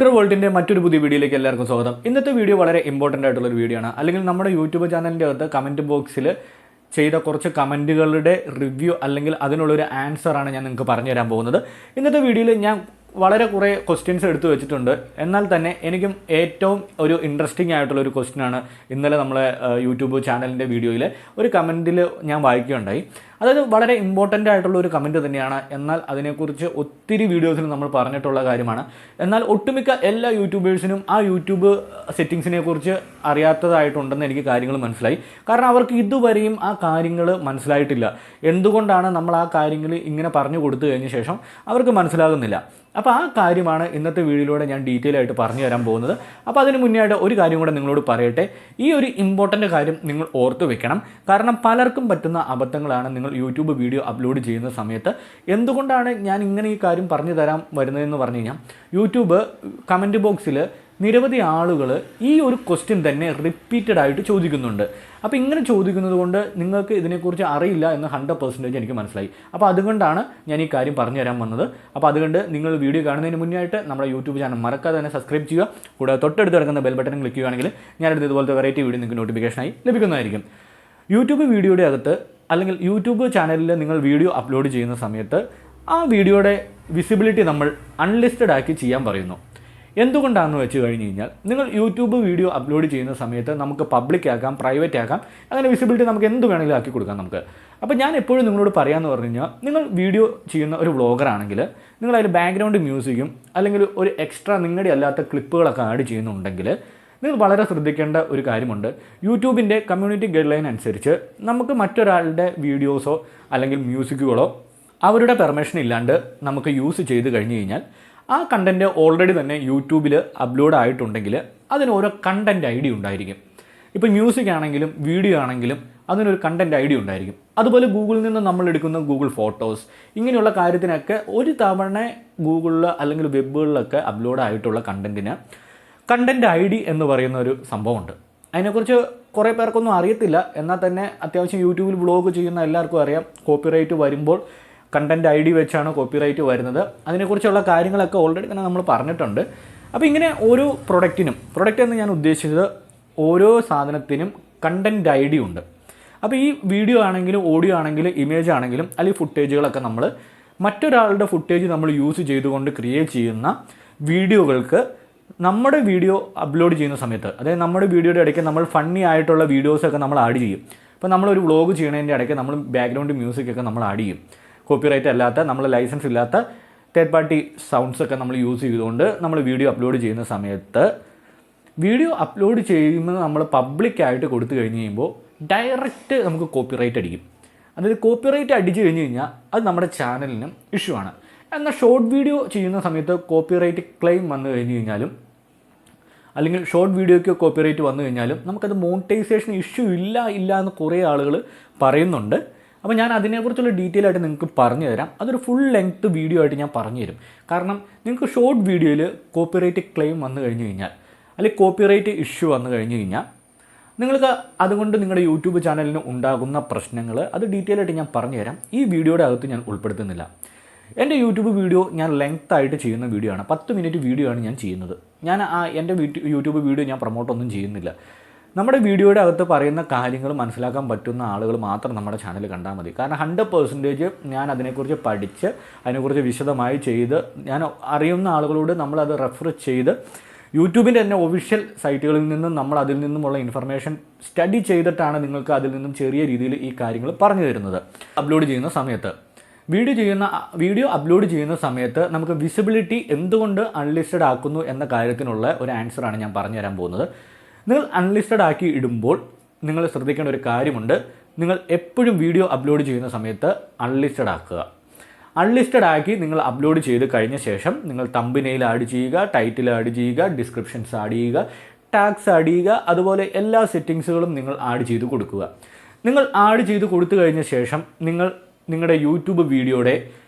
TutorVaultന്റെ മറ്റൊരു പുതിയ വീഡിയോയിലേക്ക് എല്ലാവർക്കും സ്വാഗതം. ഇന്നത്തെ വീഡിയോ വളരെ ഇമ്പോർട്ടൻ്റ് ആയിട്ടുള്ള ഒരു വീഡിയോ ആണ്. അല്ലെങ്കിൽ നമ്മുടെ യൂട്യൂബ് ചാനലിൻ്റെ അകത്ത് കമൻറ്റ് ബോക്സിൽ ചെയ്ത കുറച്ച് കമൻറ്റുകളുടെ റിവ്യൂ അല്ലെങ്കിൽ അതിനുള്ളൊരു ആൻസറാണ് ഞാൻ നിങ്ങൾക്ക് പറഞ്ഞു തരാൻ പോകുന്നത്. ഇന്നത്തെ വീഡിയോയിൽ ഞാൻ വളരെ കുറേ ക്വസ്റ്റ്യൻസ് എടുത്തു വെച്ചിട്ടുണ്ട്. എന്നാൽ തന്നെ എനിക്കും ഏറ്റവും ഒരു ഇൻട്രസ്റ്റിംഗ് ആയിട്ടുള്ളൊരു ക്വസ്റ്റ്യനാണ് ഇന്നലെ നമ്മളെ യൂട്യൂബ് ചാനലിൻ്റെ വീഡിയോയിൽ ഒരു കമൻറ്റിൽ ഞാൻ വായിക്കുകയുണ്ടായി. അതായത് വളരെ ഇമ്പോർട്ടൻ്റ് ആയിട്ടുള്ള ഒരു കമൻറ്റ് തന്നെയാണ്. എന്നാൽ അതിനെക്കുറിച്ച് ഒത്തിരി വീഡിയോസിൽ നമ്മൾ പറഞ്ഞിട്ടുള്ള കാര്യമാണ്. എന്നാൽ ഒട്ടുമിക്ക എല്ലാ യൂട്യൂബേഴ്സിനും ആ യൂട്യൂബ് സെറ്റിങ്സിനെ കുറിച്ച് അറിയാത്തതായിട്ടുണ്ടെന്ന് എനിക്ക് കാര്യങ്ങൾ മനസ്സിലായി. കാരണം അവർക്ക് ഇതുവരെയും ആ കാര്യങ്ങൾ മനസ്സിലായിട്ടില്ല. എന്തുകൊണ്ടാണ് നമ്മൾ ആ കാര്യങ്ങൾ ഇങ്ങനെ പറഞ്ഞു കൊടുത്തു കഴിഞ്ഞ ശേഷം അവർക്ക് മനസ്സിലാകുന്നില്ല. അപ്പോൾ ആ കാര്യമാണ് ഇന്നത്തെ വീഡിയോയിലൂടെ ഞാൻ ഡീറ്റെയിൽ ആയിട്ട് പറഞ്ഞു തരാൻ പോകുന്നത്. അപ്പോൾ അതിന് മുന്നേ ആയിട്ട് ഒരു കാര്യം കൂടെ നിങ്ങളോട് പറയട്ടെ. ഈ ഒരു ഇമ്പോർട്ടൻ്റ് കാര്യം നിങ്ങൾ ഓർത്ത് വെക്കണം. കാരണം പലർക്കും പറ്റുന്ന അബദ്ധങ്ങളാണ് നിങ്ങൾ യൂട്യൂബ് വീഡിയോ അപ്ലോഡ് ചെയ്യുന്ന സമയത്ത്. എന്തുകൊണ്ടാണ് ഞാൻ ഇങ്ങനെ ഈ കാര്യം പറഞ്ഞു തരാൻ വരുന്നതെന്ന് പറഞ്ഞു കഴിഞ്ഞാൽ, യൂട്യൂബ് കമൻറ്റ് ബോക്സിൽ നിരവധി ആളുകൾ ഈ ഒരു ക്വസ്റ്റ്യൻ തന്നെ റിപ്പീറ്റഡ് ആയിട്ട് ചോദിക്കുന്നുണ്ട്. അപ്പോൾ ഇങ്ങനെ ചോദിക്കുന്നത് കൊണ്ട് നിങ്ങൾക്ക് ഇതിനെക്കുറിച്ച് അറിയില്ല എന്ന് 100% എനിക്ക് മനസ്സിലായി. അപ്പോൾ അതുകൊണ്ടാണ് ഞാൻ ഈ കാര്യം പറഞ്ഞു തരാൻ വന്നത്. അപ്പോൾ അതുകൊണ്ട് നിങ്ങൾ വീഡിയോ കാണുന്നതിന് മുന്നേ ആയിട്ട് നമ്മുടെ യൂട്യൂബ് ചാനൽ മറക്കാതെ തന്നെ സബ്സ്ക്രൈബ് ചെയ്യുക. കൂടാതെ തൊട്ടടുത്ത് കിടക്കുന്ന ബെൽ ബട്ടൺ ക്ലിക്ക് ചെയ്യുകയാണെങ്കിൽ ഞാനെടുത്ത് ഇതുപോലത്തെ വെറൈറ്റി വീഡിയോ നിങ്ങൾക്ക് നോട്ടിഫിക്കേഷനായി ലഭിക്കുന്നതായിരിക്കും. യൂട്യൂബ് വീഡിയോയുടെ അകത്ത് അല്ലെങ്കിൽ യൂട്യൂബ് ചാനലിൽ നിങ്ങൾ വീഡിയോ അപ്ലോഡ് ചെയ്യുന്ന സമയത്ത് ആ വീഡിയോയുടെ വിസിബിലിറ്റി നമ്മൾ അൺലിസ്റ്റഡ് ആക്കി ചെയ്യാൻ പറയുന്നു. എന്തുകൊണ്ടാണെന്ന് വെച്ച് കഴിഞ്ഞ് കഴിഞ്ഞാൽ, നിങ്ങൾ യൂട്യൂബ് വീഡിയോ അപ്ലോഡ് ചെയ്യുന്ന സമയത്ത് നമുക്ക് പബ്ലിക് ആക്കാം, പ്രൈവറ്റ് ആക്കാം, അങ്ങനെ വിസിബിലിറ്റി നമുക്ക് എന്ത് വേണമെങ്കിലും ആക്കി കൊടുക്കാം നമുക്ക്. അപ്പോൾ ഞാൻ എപ്പോഴും നിങ്ങളോട് പറയാമെന്ന് പറഞ്ഞു കഴിഞ്ഞാൽ, നിങ്ങൾ വീഡിയോ ചെയ്യുന്ന ഒരു വ്ളോഗറാണെങ്കിൽ നിങ്ങൾ അതിൽ ബാക്ക്ഗ്രൗണ്ട് മ്യൂസിക്കും അല്ലെങ്കിൽ ഒരു എക്സ്ട്രാ നിങ്ങളുടെ അല്ലാത്ത ക്ലിപ്പുകളൊക്കെ ആഡ് ചെയ്യുന്നുണ്ടെങ്കിൽ നിങ്ങൾ വളരെ ശ്രദ്ധിക്കേണ്ട ഒരു കാര്യമുണ്ട്. യൂട്യൂബിൻ്റെ കമ്മ്യൂണിറ്റി ഗൈഡ് ലൈൻ അനുസരിച്ച് നമുക്ക് മറ്റൊരാളുടെ വീഡിയോസോ അല്ലെങ്കിൽ മ്യൂസിക്കുകളോ അവരുടെ പെർമിഷൻ ഇല്ലാണ്ട് നമുക്ക് യൂസ് ചെയ്ത് കഴിഞ്ഞ് കഴിഞ്ഞാൽ ആ കണ്ടൻറ്റ് ഓൾറെഡി തന്നെ യൂട്യൂബിൽ അപ്ലോഡ് ആയിട്ടുണ്ടെങ്കിൽ അതിന് ഓരോ കണ്ടൻറ്റ് ഐ ഡി ഉണ്ടായിരിക്കും. ഇപ്പോൾ മ്യൂസിക് ആണെങ്കിലും വീഡിയോ ആണെങ്കിലും അതിനൊരു കണ്ടൻറ്റ് ഐ ഡി ഉണ്ടായിരിക്കും. അതുപോലെ ഗൂഗിളിൽ നിന്ന് നമ്മൾ എടുക്കുന്ന ഗൂഗിൾ ഫോട്ടോസ് ഇങ്ങനെയുള്ള കാര്യത്തിനൊക്കെ ഒരു തവണ ഗൂഗിളിൽ അല്ലെങ്കിൽ വെബുകളിലൊക്കെ അപ്ലോഡ് ആയിട്ടുള്ള കണ്ടൻറ്റിന് കണ്ടൻറ്റ് ഐ ഡി എന്ന് പറയുന്ന ഒരു സംഭവമുണ്ട്. അതിനെക്കുറിച്ച് കുറേ പേർക്കൊന്നും അറിയത്തില്ല. എന്നാൽ തന്നെ അത്യാവശ്യം യൂട്യൂബിൽ വ്ളോഗ് ചെയ്യുന്ന എല്ലാവർക്കും അറിയാം, കോപ്പിറൈറ്റ് വരുമ്പോൾ കണ്ടൻറ്റ് ഐ ഡി വെച്ചാണ് കോപ്പിറൈറ്റ് വരുന്നത്. അതിനെക്കുറിച്ചുള്ള കാര്യങ്ങളൊക്കെ ഓൾറെഡി തന്നെ നമ്മൾ പറഞ്ഞിട്ടുണ്ട്. അപ്പോൾ ഇങ്ങനെ ഓരോ പ്രൊഡക്റ്റ് എന്ന് ഞാൻ ഉദ്ദേശിച്ചത് ഓരോ സാധനത്തിനും കണ്ടൻറ്റ് ഐ ഡി ഉണ്ട്. അപ്പോൾ ഈ വീഡിയോ ആണെങ്കിലും ഓഡിയോ ആണെങ്കിലും ഇമേജ് ആണെങ്കിലും അല്ലെങ്കിൽ ഫുട്ടേജുകളൊക്കെ നമ്മൾ മറ്റൊരാളുടെ ഫുട്ടേജ് നമ്മൾ യൂസ് ചെയ്തുകൊണ്ട് ക്രിയേറ്റ് ചെയ്യുന്ന വീഡിയോകൾക്ക് നമ്മുടെ വീഡിയോ അപ്ലോഡ് ചെയ്യുന്ന സമയത്ത്, അതായത് നമ്മുടെ വീഡിയോയുടെ ഇടയ്ക്ക് നമ്മൾ ഫണ്ണി ആയിട്ടുള്ള വീഡിയോസൊക്കെ നമ്മൾ ആഡ് ചെയ്യും. ഇപ്പോൾ നമ്മളൊരു വ്ളോഗ് ചെയ്യണതിൻ്റെ ഇടയ്ക്ക് നമ്മൾ ബാക്ക്ഗ്രൗണ്ട് മ്യൂസിക്കൊക്കെ നമ്മൾ ആഡ് ചെയ്യും. കോപ്പിറൈറ്റ് അല്ലാത്ത, നമ്മൾ ലൈസൻസ് ഇല്ലാത്ത തേർഡ് പാർട്ടി സൗണ്ട്സൊക്കെ നമ്മൾ യൂസ് ചെയ്തുകൊണ്ട് നമ്മൾ വീഡിയോ അപ്ലോഡ് ചെയ്യുന്ന സമയത്ത് വീഡിയോ അപ്ലോഡ് ചെയ്യുമ്പോൾ നമ്മൾ പബ്ലിക്കായിട്ട് കൊടുത്തു കഴിഞ്ഞ് കഴിയുമ്പോൾ ഡയറക്റ്റ് നമുക്ക് കോപ്പിറൈറ്റ് അടിക്കും. അതായത് കോപ്പിറൈറ്റ് അടിച്ചു കഴിഞ്ഞ് കഴിഞ്ഞാൽ അത് നമ്മുടെ ചാനലിനും ഇഷ്യൂ ആണ്. എന്നാൽ ഷോർട്ട് വീഡിയോ ചെയ്യുന്ന സമയത്ത് കോപ്പിറൈറ്റ് ക്ലെയിം വന്നു കഴിഞ്ഞ് കഴിഞ്ഞാലും അല്ലെങ്കിൽ ഷോർട്ട് വീഡിയോയ്ക്ക് കോപ്പിറൈറ്റ് വന്നു കഴിഞ്ഞാലും നമുക്കത് മോണിറ്റൈസേഷൻ ഇഷ്യൂ ഇല്ല എന്ന് കുറേ ആളുകൾ പറയുന്നുണ്ട്. അപ്പോൾ ഞാൻ അതിനെക്കുറിച്ചുള്ള ഡീറ്റെയിൽ ആയിട്ട് നിങ്ങൾക്ക് പറഞ്ഞു തരാം. അതൊരു ഫുൾ ലെങ്ത് വീഡിയോ ആയിട്ട് ഞാൻ പറഞ്ഞു തരും. കാരണം നിങ്ങൾക്ക് ഷോർട്ട് വീഡിയോയിൽ കോപ്പിറൈറ്റ് ക്ലെയിം വന്നു കഴിഞ്ഞ് കഴിഞ്ഞാൽ അല്ലെങ്കിൽ കോപ്പിറൈറ്റ് ഇഷ്യൂ വന്നു കഴിഞ്ഞ് കഴിഞ്ഞാൽ നിങ്ങൾക്ക് അതുകൊണ്ട് നിങ്ങളുടെ യൂട്യൂബ് ചാനലിന് ഉണ്ടാകുന്ന പ്രശ്നങ്ങൾ അത് ഡീറ്റെയിൽ ആയിട്ട് ഞാൻ പറഞ്ഞു തരാം. ഈ വീഡിയോയുടെ അകത്ത് ഞാൻ ഉൾപ്പെടുത്തുന്നില്ല. എൻ്റെ യൂട്യൂബ് വീഡിയോ ഞാൻ ലെങ്ത് ആയിട്ട് ചെയ്യുന്ന വീഡിയോ ആണ്. 10 മിനിറ്റ് വീഡിയോ ആണ് ഞാൻ ചെയ്യുന്നത്. ഞാൻ എൻ്റെ യൂട്യൂബ് വീഡിയോ ഞാൻ പ്രൊമോട്ടൊന്നും ചെയ്യുന്നില്ല. നമ്മുടെ വീഡിയോയുടെ അകത്ത് പറയുന്ന കാര്യങ്ങൾ മനസ്സിലാക്കാൻ പറ്റുന്ന ആളുകൾ മാത്രം നമ്മുടെ ചാനൽ കണ്ടാൽ മതി. കാരണം 100% ഞാൻ അതിനെക്കുറിച്ച് പഠിച്ച് അതിനെക്കുറിച്ച് വിശദമായി ചെയ്ത് ഞാൻ അറിയുന്ന ആളുകളോട് നമ്മളത് റെഫർ ചെയ്ത് യൂട്യൂബിൻ്റെ തന്നെ ഒഫീഷ്യൽ സൈറ്റുകളിൽ നിന്നും നമ്മൾ അതിൽ നിന്നുമുള്ള ഇൻഫർമേഷൻ സ്റ്റഡി ചെയ്തിട്ടാണ് നിങ്ങൾക്ക് അതിൽ നിന്നും ചെറിയ രീതിയിൽ ഈ കാര്യങ്ങൾ പറഞ്ഞു തരുന്നത്. അപ്ലോഡ് ചെയ്യുന്ന സമയത്ത് വീഡിയോ അപ്ലോഡ് ചെയ്യുന്ന സമയത്ത് നമുക്ക് വിസിബിലിറ്റി എന്തുകൊണ്ട് അൺലിസ്റ്റഡ് ആക്കുന്നു എന്ന കാര്യത്തിനുള്ള ഒരു ആൻസറാണ് ഞാൻ പറഞ്ഞു തരാൻ പോകുന്നത്. നിങ്ങൾ അൺലിസ്റ്റഡ് ആക്കി ഇടുമ്പോൾ നിങ്ങൾ ശ്രദ്ധിക്കേണ്ട ഒരു കാര്യമുണ്ട്. നിങ്ങൾ എപ്പോഴും വീഡിയോ അപ്ലോഡ് ചെയ്യുന്ന സമയത്ത് അൺലിസ്റ്റഡ് ആക്കുക. അൺലിസ്റ്റഡ് ആക്കി നിങ്ങൾ അപ്ലോഡ് ചെയ്ത് കഴിഞ്ഞ ശേഷം നിങ്ങൾ തംബ്നെയിൽ ആഡ് ചെയ്യുക, ടൈറ്റിൽ ആഡ് ചെയ്യുക, ഡിസ്ക്രിപ്ഷൻസ് ആഡ് ചെയ്യുക, ടാഗ്സ് ആഡ് ചെയ്യുക, അതുപോലെ എല്ലാ സെറ്റിങ്സുകളും നിങ്ങൾ ആഡ് ചെയ്ത് കൊടുക്കുക. നിങ്ങൾ ആഡ് ചെയ്ത് കൊടുത്തു കഴിഞ്ഞ ശേഷം നിങ്ങളുടെ യൂട്യൂബ് വീഡിയോയുടെ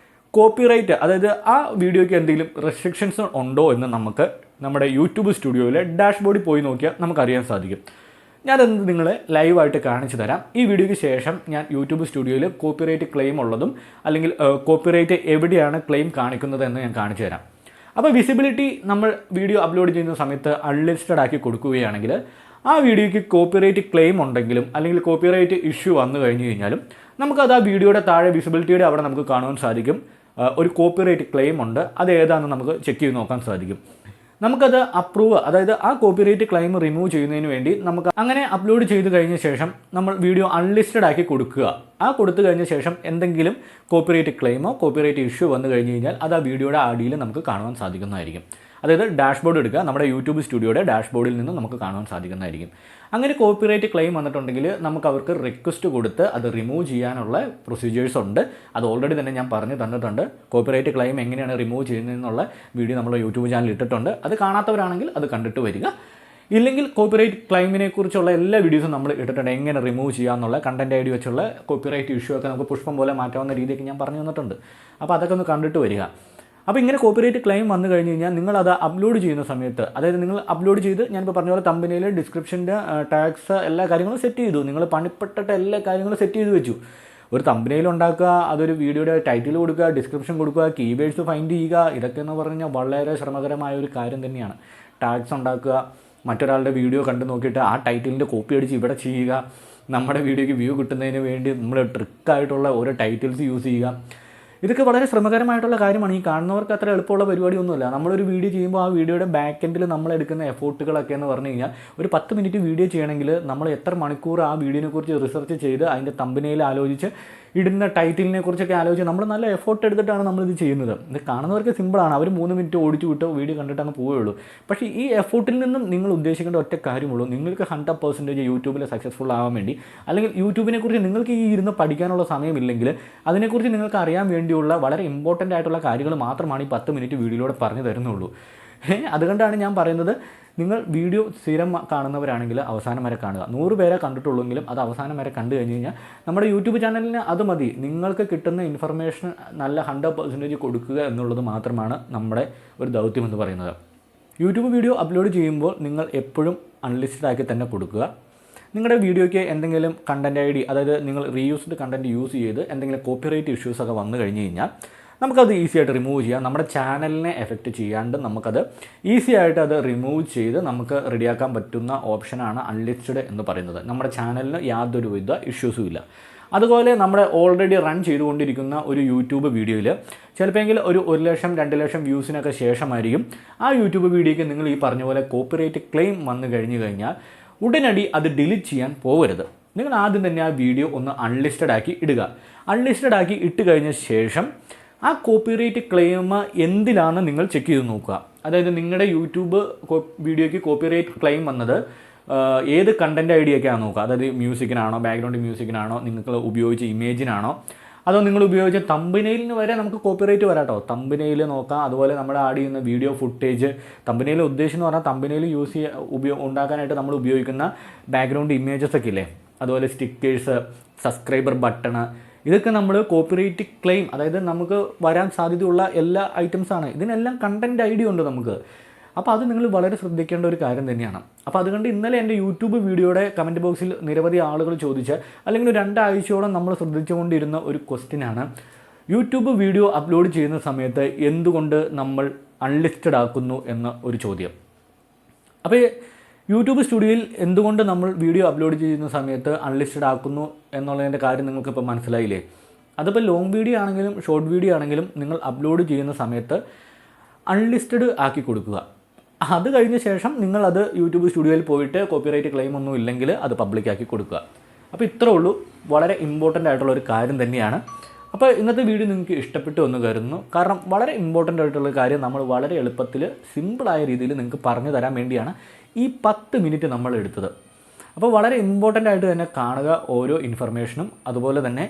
കോപ്പിറൈറ്റ്, അതായത് ആ വീഡിയോയ്ക്ക് എന്തെങ്കിലും റെസ്ട്രിക്ഷൻസ് ഉണ്ടോ എന്ന് നമുക്ക് നമ്മുടെ യൂട്യൂബ് സ്റ്റുഡിയോയിലെ ഡാഷ്ബോർഡിൽ പോയി നോക്കിയാൽ നമുക്കറിയാൻ സാധിക്കും. ഞാനത് നിങ്ങളെ ലൈവായിട്ട് കാണിച്ചു തരാം. ഈ വീഡിയോയ്ക്ക് ശേഷം ഞാൻ യൂട്യൂബ് സ്റ്റുഡിയോയിൽ കോപ്പിറൈറ്റ് ക്ലെയിം ഉള്ളതും അല്ലെങ്കിൽ കോപ്പിറൈറ്റ് എവിടെയാണ് ക്ലെയിം കാണിക്കുന്നത് എന്ന് ഞാൻ കാണിച്ചു തരാം. അപ്പോൾ വിസിബിലിറ്റി നമ്മൾ വീഡിയോ അപ്ലോഡ് ചെയ്യുന്ന സമയത്ത് അൺലിസ്റ്റഡ് ആക്കി കൊടുക്കുകയാണെങ്കിൽ ആ വീഡിയോയ്ക്ക് കോപ്പിറൈറ്റ് ക്ലെയിം ഉണ്ടെങ്കിലും അല്ലെങ്കിൽ കോപ്പിറൈറ്റ് ഇഷ്യൂ വന്നു കഴിഞ്ഞ് കഴിഞ്ഞാലും നമുക്കത് ആ വീഡിയോയുടെ താഴെ വിസിബിലിറ്റിയുടെ അവിടെ നമുക്ക് കാണുവാൻ സാധിക്കും. ഒരു കോപ്പിറൈറ്റ് ക്ലെയിം ഉണ്ട്, അത് ഏതാണെന്ന് നമുക്ക് ചെക്ക് ചെയ്ത് നോക്കാൻ സാധിക്കും. നമുക്കത് അപ്രൂവ്, അതായത് ആ കോപ്പിറൈറ്റ് ക്ലെയിം റിമൂവ് ചെയ്യുന്നതിന് വേണ്ടി നമുക്ക് അങ്ങനെ അപ്ലോഡ് ചെയ്ത് കഴിഞ്ഞ ശേഷം നമ്മൾ വീഡിയോ അൺലിസ്റ്റഡ് ആക്കി കൊടുക്കുക. ആ കൊടുത്തു കഴിഞ്ഞ ശേഷം എന്തെങ്കിലും കോപ്പിറൈറ്റ് ക്ലെയിമോ കോപ്പിറൈറ്റ് ഇഷ്യൂ വന്നു കഴിഞ്ഞ് കഴിഞ്ഞാൽ അത് ആ വീഡിയോയുടെ അടിയിൽ നമുക്ക് കാണുവാൻ സാധിക്കുന്നതായിരിക്കും. അതായത് ഡാഷ്ബോർഡ് എടുക്കുക, നമ്മുടെ യൂട്യൂബ് സ്റ്റുഡിയോയുടെ ഡാഷ്ബോർഡിൽ നിന്ന് നമുക്ക് കാണുവാൻ സാധിക്കുന്നതായിരിക്കും. അങ്ങനെ കോപ്പിറൈറ്റ് ക്ലെയിം വന്നിട്ടുണ്ടെങ്കിൽ നമുക്ക് അവർക്ക് റിക്വസ്റ്റ് കൊടുത്ത് അത് റിമൂവ് ചെയ്യാനുള്ള പ്രൊസീജിയേഴ്സ് ഉണ്ട്. അത് ഓൾറെഡി തന്നെ ഞാൻ പറഞ്ഞു തന്നിട്ടുണ്ട്. കോപ്പിറൈറ്റ് ക്ലെയിം എങ്ങനെയാണ് റിമൂവ് ചെയ്യുന്നതെന്നുള്ള വീഡിയോ നമ്മൾ യൂട്യൂബ് ചാനലിൽ ഇട്ടിട്ടുണ്ട്. അത് കാണാത്തവരാണെങ്കിൽ അത് കണ്ടിട്ട് വരിക. ഇല്ലെങ്കിൽ കോപ്പിറൈറ്റ് ക്ലെയിമിനെ കുറിച്ചുള്ള എല്ലാ വീഡിയോസും നമ്മൾ ഇട്ടിട്ടുണ്ട്. എങ്ങനെ റിമൂവ് ചെയ്യാമെന്നുള്ള കണ്ടൻറ് ഐ ഡി വെച്ചുള്ള കോപ്പിറൈറ്റ് ഇഷ്യൂ ഒക്കെ നമുക്ക് പുഷ്പം പോലെ മാറ്റാവുന്ന രീതിയൊക്കെ ഞാൻ പറഞ്ഞു തന്നിട്ടുണ്ട്. അപ്പോൾ അതൊക്കെ ഒന്ന് കണ്ടിട്ട് വരിക. അപ്പോൾ ഇങ്ങനെ കോപ്പിറൈറ്റ് ക്ലെയിം വന്നു കഴിഞ്ഞ് കഴിഞ്ഞാൽ നിങ്ങളത് അപ്ലോഡ് ചെയ്യുന്ന സമയത്ത്, അതായത് നിങ്ങൾ അപ്ലോഡ് ചെയ്ത് ഞാനിപ്പോൾ പറഞ്ഞ പോലെ തമ്പനയിൽ ഡിസ്ക്രിപ്ഷൻ്റെ ടാഗ്സ് എല്ലാ കാര്യങ്ങളും സെറ്റ് ചെയ്തു. നിങ്ങൾ പണിപ്പെട്ടിട്ട് എല്ലാ കാര്യങ്ങളും സെറ്റ് ചെയ്ത് വെച്ചു. ഒരു തമ്പനയിൽ ഉണ്ടാക്കുക, അതൊരു വീഡിയോയുടെ ടൈറ്റിൽ കൊടുക്കുക, ഡിസ്ക്രിപ്ഷൻ കൊടുക്കുക, കീവേഡ്സ് ഫൈൻഡ് ചെയ്യുക, ഇതൊക്കെ എന്ന് പറഞ്ഞു കഴിഞ്ഞാൽ വളരെ ശ്രമകരമായ ഒരു കാര്യം തന്നെയാണ്. ടാഗ്സ് ഉണ്ടാക്കുക, മറ്റൊരാളുടെ വീഡിയോ കണ്ടു നോക്കിയിട്ട് ആ ടൈറ്റിലിൻ്റെ കോപ്പി അടിച്ച് ഇവിടെ ചെയ്യുക, നമ്മുടെ വീഡിയോയ്ക്ക് വ്യൂ കിട്ടുന്നതിന് വേണ്ടി നമ്മൾ ട്രിക്കായിട്ടുള്ള ഓരോ ടൈറ്റിൽസ് യൂസ് ചെയ്യുക. ഇതൊക്കെ വളരെ ശ്രമകരമായിട്ടുള്ള കാര്യമാണ്. ഈ കാണുന്നവർക്ക് അത്ര എളുപ്പമുള്ള പരിപാടിയൊന്നുമില്ല. നമ്മളൊരു വീഡിയോ ചെയ്യുമ്പോൾ ആ വീഡിയോയുടെ ബാക്ക് എൻഡിൽ നമ്മളെടുക്കുന്ന എഫോർട്ടുകളൊക്കെ എന്ന് പറഞ്ഞു കഴിഞ്ഞാൽ ഒരു 10 മിനിറ്റ് വീഡിയോ ചെയ്യണമെങ്കിൽ നമ്മൾ എത്ര മണിക്കൂർ ആ വീഡിയോനെക്കുറിച്ച് റിസർച്ച് ചെയ്ത് അതിൻ്റെ തമ്പനയിൽ ആലോചിച്ച് ഇടുന്ന ടൈറ്റിലിനെ കുറിച്ചൊക്കെ ആലോചിച്ച് നമ്മൾ നല്ല എഫോർട്ട് എടുത്തിട്ടാണ് നമ്മളിത് ചെയ്യുന്നത്. ഇത് കാണുന്നവർക്ക് സിമ്പിളാണ്, അവർ 3 മിനിറ്റ് ഓടിച്ചു വിട്ടോ വീഡിയോ കണ്ടിട്ട് അങ്ങ് പോവുകയുള്ളൂ. പക്ഷേ ഈ എഫോർട്ടിൽ നിന്നും നിങ്ങൾ ഉദ്ദേശിക്കേണ്ട ഒറ്റ കാര്യമുള്ളൂ, നിങ്ങൾക്ക് 100% യൂട്യൂബിൽ സക്സസ്ഫുൾ ആവാൻ വേണ്ടി, അല്ലെങ്കിൽ യൂട്യൂബിനെക്കുറിച്ച് നിങ്ങൾക്ക് ഈ ഇരുന്ന് പഠിക്കാനുള്ള സമയമില്ലെങ്കിൽ അതിനെക്കുറിച്ച് നിങ്ങൾക്ക് അറിയാൻ വേണ്ടിയുള്ള വളരെ ഇമ്പോർട്ടൻ്റ് ആയിട്ടുള്ള കാര്യങ്ങൾ മാത്രമാണ് ഈ 10 മിനിറ്റ് വീഡിയോയിലൂടെ പറഞ്ഞു തരുന്നുള്ളൂ. അതുകൊണ്ടാണ് ഞാൻ പറയുന്നത്, നിങ്ങൾ വീഡിയോ സ്ഥിരം കാണുന്നവരാണെങ്കിൽ അവസാനം വരെ കാണുക. 100 പേരെ കണ്ടിട്ടുള്ളെങ്കിലും അത് അവസാനം വരെ കണ്ടു കഴിഞ്ഞ് കഴിഞ്ഞാൽ നമ്മുടെ യൂട്യൂബ് ചാനലിന് അത് മതി. നിങ്ങൾക്ക് കിട്ടുന്ന ഇൻഫർമേഷൻ നല്ല 100% കൊടുക്കുക എന്നുള്ളത് മാത്രമാണ് നമ്മുടെ ഒരു ദൗത്യം എന്ന് പറയുന്നത്. യൂട്യൂബ് വീഡിയോ അപ്ലോഡ് ചെയ്യുമ്പോൾ നിങ്ങൾ എപ്പോഴും അൺലിസ്റ്റഡ് ആക്കി തന്നെ കൊടുക്കുക. നിങ്ങളുടെ വീഡിയോയ്ക്ക് എന്തെങ്കിലും കണ്ടൻറ് ഐ ഡി, അതായത് നിങ്ങൾ റീയൂസ്ഡ് കണ്ടൻറ് യൂസ് ചെയ്ത് എന്തെങ്കിലും കോപ്പിറൈറ്റ് ഇഷ്യൂസൊക്കെ വന്നു കഴിഞ്ഞ് കഴിഞ്ഞാൽ നമുക്കത് ഈസി ആയിട്ട് റിമൂവ് ചെയ്യാം. നമ്മുടെ ചാനലിനെ എഫക്റ്റ് ചെയ്യാണ്ട് നമുക്കത് ഈസി ആയിട്ട് അത് റിമൂവ് ചെയ്ത് നമുക്ക് റെഡിയാക്കാൻ പറ്റുന്ന ഓപ്ഷനാണ് അൺലിസ്റ്റഡ് എന്ന് പറയുന്നത്. നമ്മുടെ ചാനലിന് യാതൊരുവിധ ഇഷ്യൂസും ഇല്ല. അതുപോലെ നമ്മുടെ ഓൾറെഡി റൺ ചെയ്തുകൊണ്ടിരിക്കുന്ന ഒരു യൂട്യൂബ് വീഡിയോയിൽ ചിലപ്പോൾ ഒരു 1 ലക്ഷം 2 ലക്ഷം വ്യൂസിനൊക്കെ ശേഷമായിരിക്കും ആ യൂട്യൂബ് വീഡിയോയ്ക്ക് നിങ്ങൾ ഈ പറഞ്ഞ പോലെ കോപ്പിറൈറ്റ് ക്ലെയിം വന്നു കഴിഞ്ഞാൽ ഉടനടി അത് ഡിലീറ്റ് ചെയ്യാൻ പോകരുത്. നിങ്ങൾ ആദ്യം തന്നെ ആ വീഡിയോ ഒന്ന് അൺലിസ്റ്റഡ് ആക്കി ഇടുക. അൺലിസ്റ്റഡ് ആക്കി ഇട്ട് കഴിഞ്ഞ ശേഷം ആ കോപ്പിറൈറ്റ് ക്ലെയിം എന്തിലാണ് നിങ്ങൾ ചെക്ക് ചെയ്ത് നോക്കുക. അതായത് നിങ്ങളുടെ യൂട്യൂബ് വീഡിയോയ്ക്ക് കോപ്പിറൈറ്റ് ക്ലെയിം വന്നത് ഏത് കണ്ടൻറ് ഐ ഡിയൊക്കെയാണ് നോക്കുക. അതായത് മ്യൂസിക്കിനാണോ, ബാക്ക്ഗ്രൗണ്ട് മ്യൂസിക്കിനാണോ, നിങ്ങൾ ഉപയോഗിച്ച ഇമേജിനാണോ, അതോ നിങ്ങൾ ഉപയോഗിച്ച തമ്പനെയിലിന് വരെ നമുക്ക് കോപ്പിറൈറ്റ് വരാട്ടോ. തമ്പനെയിൽ നോക്കാം. അതുപോലെ നമ്മൾ ആഡ് ചെയ്യുന്ന വീഡിയോ ഫുട്ടേജ്, തമ്പനെയിൽ ഉദ്ദേശം എന്ന് പറഞ്ഞാൽ തമ്പനെയിൽ ഉണ്ടാക്കാനായിട്ട് നമ്മൾ ഉപയോഗിക്കുന്ന ബാക്ക്ഗ്രൗണ്ട് ഇമേജസ് ഒക്കെ ഇല്ലേ, അതുപോലെ സ്റ്റിക്കേഴ്സ്, സബ്സ്ക്രൈബർ ബട്ടണ്, ഇതൊക്കെ നമ്മൾ കോപ്പിറൈറ്റ് ക്ലെയിം, അതായത് നമുക്ക് വരാൻ സാധ്യതയുള്ള എല്ലാ ഐറ്റംസാണ്. ഇതിനെല്ലാം കണ്ടൻറ് ഐ ഡി ഉണ്ട് നമുക്ക്. അപ്പോൾ അത് നിങ്ങൾ വളരെ ശ്രദ്ധിക്കേണ്ട ഒരു കാര്യം തന്നെയാണ്. അപ്പോൾ അതുകൊണ്ട് ഇന്നലെ എൻ്റെ യൂട്യൂബ് വീഡിയോയുടെ കമൻറ്റ് ബോക്സിൽ നിരവധി ആളുകൾ ചോദിച്ച, അല്ലെങ്കിൽ 2 ആഴ്ചയോളം നമ്മൾ ശ്രദ്ധിച്ചുകൊണ്ടിരുന്ന ഒരു ക്വസ്റ്റ്യനാണ്, യൂട്യൂബ് വീഡിയോ അപ്ലോഡ് ചെയ്യുന്ന സമയത്ത് എന്തുകൊണ്ട് നമ്മൾ അൺലിസ്റ്റഡ് ആക്കുന്നു എന്ന ഒരു ചോദ്യം. അപ്പോൾ യൂട്യൂബ് സ്റ്റുഡിയോയിൽ എന്തുകൊണ്ട് നമ്മൾ വീഡിയോ അപ്ലോഡ് ചെയ്യുന്ന സമയത്ത് അൺലിസ്റ്റഡ് ആക്കുന്നു എന്നുള്ളതിൻ്റെ കാര്യം നിങ്ങൾക്കിപ്പോൾ മനസ്സിലായില്ലേ? അതിപ്പോൾ ലോങ് വീഡിയോ ആണെങ്കിലും ഷോർട്ട് വീഡിയോ ആണെങ്കിലും നിങ്ങൾ അപ്ലോഡ് ചെയ്യുന്ന സമയത്ത് അൺലിസ്റ്റഡ് ആക്കി കൊടുക്കുക. അത് കഴിഞ്ഞ ശേഷം നിങ്ങളത് യൂട്യൂബ് സ്റ്റുഡിയോയിൽ പോയിട്ട് കോപ്പിറൈറ്റ് ക്ലെയിം ഒന്നും ഇല്ലെങ്കിൽ അത് പബ്ലിക്കാക്കി കൊടുക്കുക. അപ്പോൾ ഇത്രേ ഉള്ളൂ. വളരെ ഇമ്പോർട്ടൻ്റ് ആയിട്ടുള്ള ഒരു കാര്യം തന്നെയാണ്. അപ്പോൾ ഇന്നത്തെ വീഡിയോ നിങ്ങൾക്ക് ഇഷ്ടപ്പെട്ടു എന്ന് കരുതുന്നു. കാരണം വളരെ ഇമ്പോർട്ടൻ്റ് ആയിട്ടുള്ള കാര്യം നമ്മൾ വളരെ എളുപ്പത്തിൽ സിമ്പിളായ രീതിയിൽ നിങ്ങൾക്ക് പറഞ്ഞു തരാൻ വേണ്ടിയാണ് ഈ 10 മിനിറ്റ് നമ്മൾ എടുത്തത്. അപ്പോൾ വളരെ ഇമ്പോർട്ടൻ്റ് ആയിട്ട് തന്നെ കാണുക ഓരോ ഇൻഫർമേഷനും. അതുപോലെ തന്നെ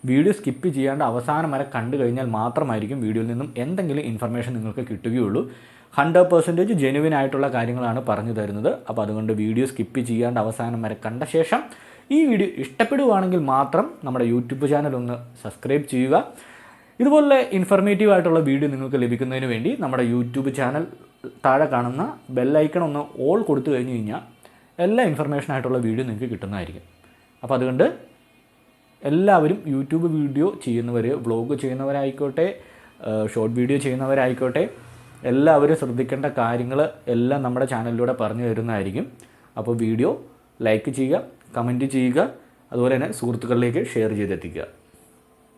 വീഡിയോ സ്കിപ്പ് ചെയ്യാണ്ട് അവസാനം വരെ കണ്ടു കഴിഞ്ഞാൽ മാത്രമായിരിക്കും വീഡിയോയിൽ നിന്നും എന്തെങ്കിലും ഇൻഫർമേഷൻ നിങ്ങൾക്ക് കിട്ടുകയുള്ളൂ. 100% ജെനുവിൻ ആയിട്ടുള്ള കാര്യങ്ങളാണ് പറഞ്ഞു തരുന്നത്. അപ്പോൾ അതുകൊണ്ട് വീഡിയോ സ്കിപ്പ് ചെയ്യാണ്ട് അവസാനം വരെ കണ്ട ശേഷം ഈ വീഡിയോ ഇഷ്ടപ്പെടുകയാണെങ്കിൽ മാത്രം നമ്മുടെ യൂട്യൂബ് ചാനൽ ഒന്ന് സബ്സ്ക്രൈബ് ചെയ്യുക. ഇതുപോലെ ഇൻഫർമേറ്റീവ് ആയിട്ടുള്ള വീഡിയോ നിങ്ങൾക്ക് ലഭിക്കുന്നതിന് വേണ്ടി നമ്മുടെ യൂട്യൂബ് ചാനൽ താഴെ കാണുന്ന ബെല്ലൈക്കൺ ഒന്ന് ഓൾ കൊടുത്തു കഴിഞ്ഞ് കഴിഞ്ഞാൽ എല്ലാ ഇൻഫർമേഷനായിട്ടുള്ള വീഡിയോ നിങ്ങൾക്ക് കിട്ടുന്നതായിരിക്കും. അപ്പോൾ അതുകൊണ്ട് എല്ലാവരും യൂട്യൂബ് വീഡിയോ ചെയ്യുന്നവർ, വ്ളോഗ് ചെയ്യുന്നവരായിക്കോട്ടെ, ഷോർട്ട് വീഡിയോ ചെയ്യുന്നവരായിക്കോട്ടെ, എല്ലാവരും ശ്രദ്ധിക്കേണ്ട കാര്യങ്ങൾ എല്ലാം നമ്മുടെ ചാനലിലൂടെ പറഞ്ഞു തരുന്നതായിരിക്കും. അപ്പോൾ വീഡിയോ ലൈക്ക് ചെയ്യുക, കമൻറ്റ് ചെയ്യുക, അതുപോലെ തന്നെ സുഹൃത്തുക്കളിലേക്ക് ഷെയർ ചെയ്തെത്തിക്കുക.